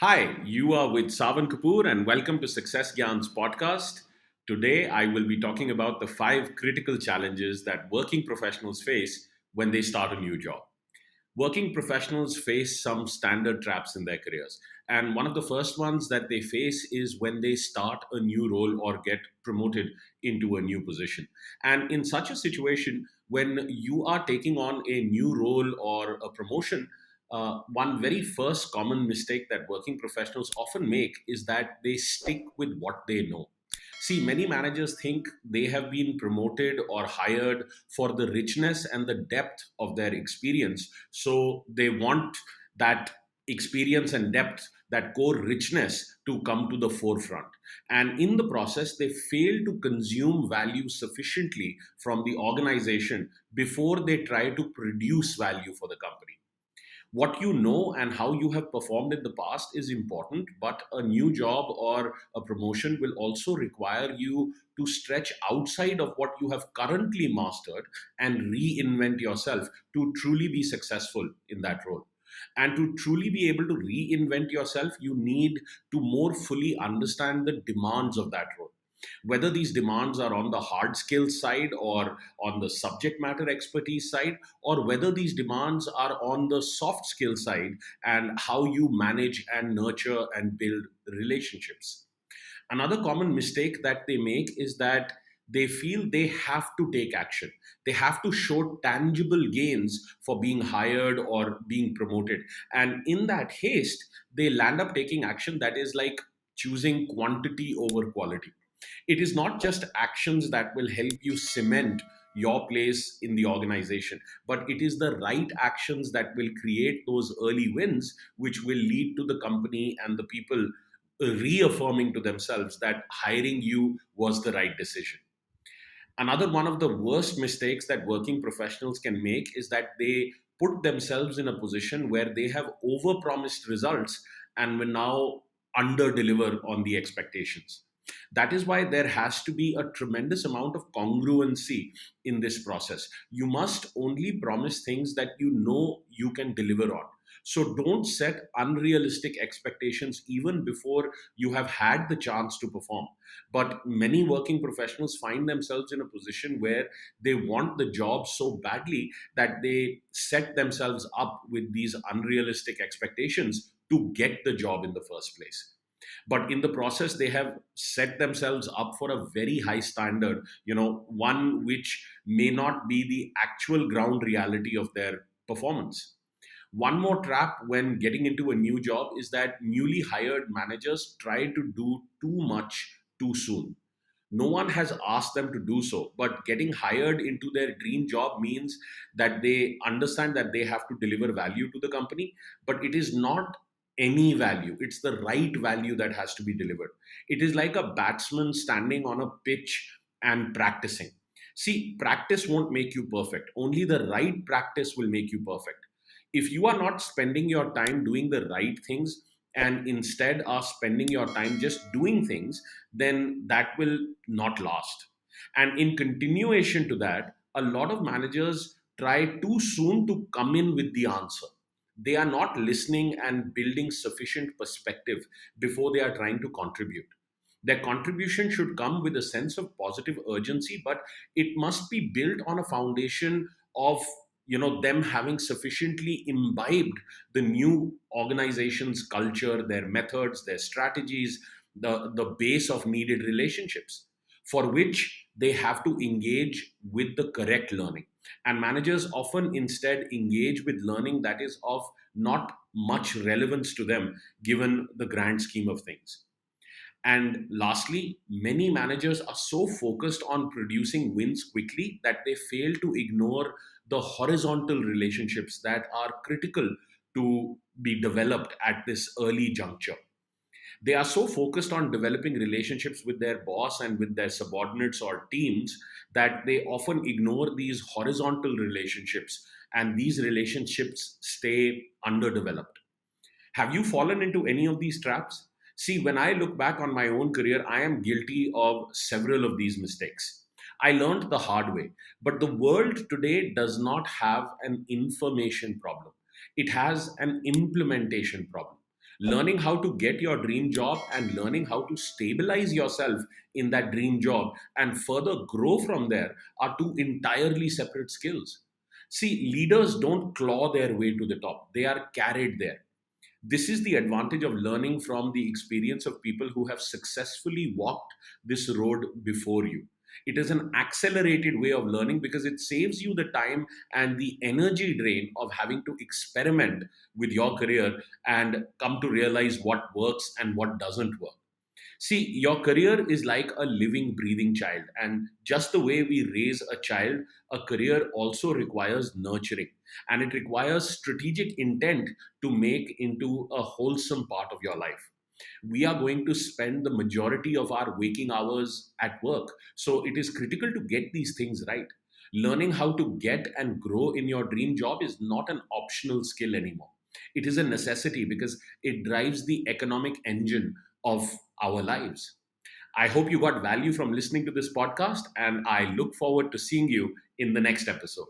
Hi, you are with Savan Kapoor, and welcome to Success Gyan's podcast. Today, I will be talking about the five critical challenges that working professionals face when they start a new job. Working professionals face some standard traps in their careers. And one of the first ones that they face is when they start a new role or get promoted into a new position. And in such a situation, when you are taking on a new role or a promotion, one very first common mistake that working professionals often make is that they stick with what they know. See, many managers think they have been promoted or hired for the richness and the depth of their experience. So they want that experience and depth, that core richness to come to the forefront. And in the process, they fail to consume value sufficiently from the organization before they try to produce value for the company. What you know and how you have performed in the past is important, but a new job or a promotion will also require you to stretch outside of what you have currently mastered and reinvent yourself to truly be successful in that role. And to truly be able to reinvent yourself, you need to more fully understand the demands of that role, whether these demands are on the hard skills side or on the subject matter expertise side, or whether these demands are on the soft skill side and how you manage and nurture and build relationships. Another common mistake that they make is that they feel they have to take action. They have to show tangible gains for being hired or being promoted. And in that haste, they land up taking action that is like choosing quantity over quality. It is not just actions that will help you cement your place in the organization, but it is the right actions that will create those early wins, which will lead to the company and the people reaffirming to themselves that hiring you was the right decision. Another one of the worst mistakes that working professionals can make is that they put themselves in a position where they have overpromised results and will now under deliver on the expectations. That is why there has to be a tremendous amount of congruency in this process. You must only promise things that you know you can deliver on. So don't set unrealistic expectations even before you have had the chance to perform. But many working professionals find themselves in a position where they want the job so badly that they set themselves up with these unrealistic expectations to get the job in the first place. But in the process, they have set themselves up for a very high standard, one which may not be the actual ground reality of their performance. One more trap when getting into a new job is that newly hired managers try to do too much too soon. No one has asked them to do so, but getting hired into their dream job means that they understand that they have to deliver value to the company, but it is not any value. It's the right value that has to be delivered. It is like a batsman standing on a pitch and practicing. See, practice won't make you perfect. Only the right practice will make you perfect. If you are not spending your time doing the right things and instead are spending your time just doing things, then that will not last. And in continuation to that, a lot of managers try too soon to come in with the answer. They are not listening and building sufficient perspective before they are trying to contribute. Their contribution should come with a sense of positive urgency, but it must be built on a foundation of them having sufficiently imbibed the new organization's culture, their methods, their strategies, the base of needed relationships, for which they have to engage with the correct learning. And managers often instead engage with learning that is of not much relevance to them given the grand scheme of things. And lastly, many managers are so focused on producing wins quickly that they fail to ignore the horizontal relationships that are critical to be developed at this early juncture. They are so focused on developing relationships with their boss and with their subordinates or teams that they often ignore these horizontal relationships, and these relationships stay underdeveloped. Have you fallen into any of these traps? See, when I look back on my own career, I am guilty of several of these mistakes. I learned the hard way, but the world today does not have an information problem. It has an implementation problem. Learning how to get your dream job and learning how to stabilize yourself in that dream job and further grow from there are two entirely separate skills. See, leaders don't claw their way to the top, they are carried there. This is the advantage of learning from the experience of people who have successfully walked this road before you. It is an accelerated way of learning because it saves you the time and the energy drain of having to experiment with your career and come to realize what works and what doesn't work. See, your career is like a living, breathing child. And just the way we raise a child, a career also requires nurturing. And it requires strategic intent to make into a wholesome part of your life. We are going to spend the majority of our waking hours at work. So it is critical to get these things right. Learning how to get and grow in your dream job is not an optional skill anymore. It is a necessity because it drives the economic engine of our lives. I hope you got value from listening to this podcast, and I look forward to seeing you in the next episode.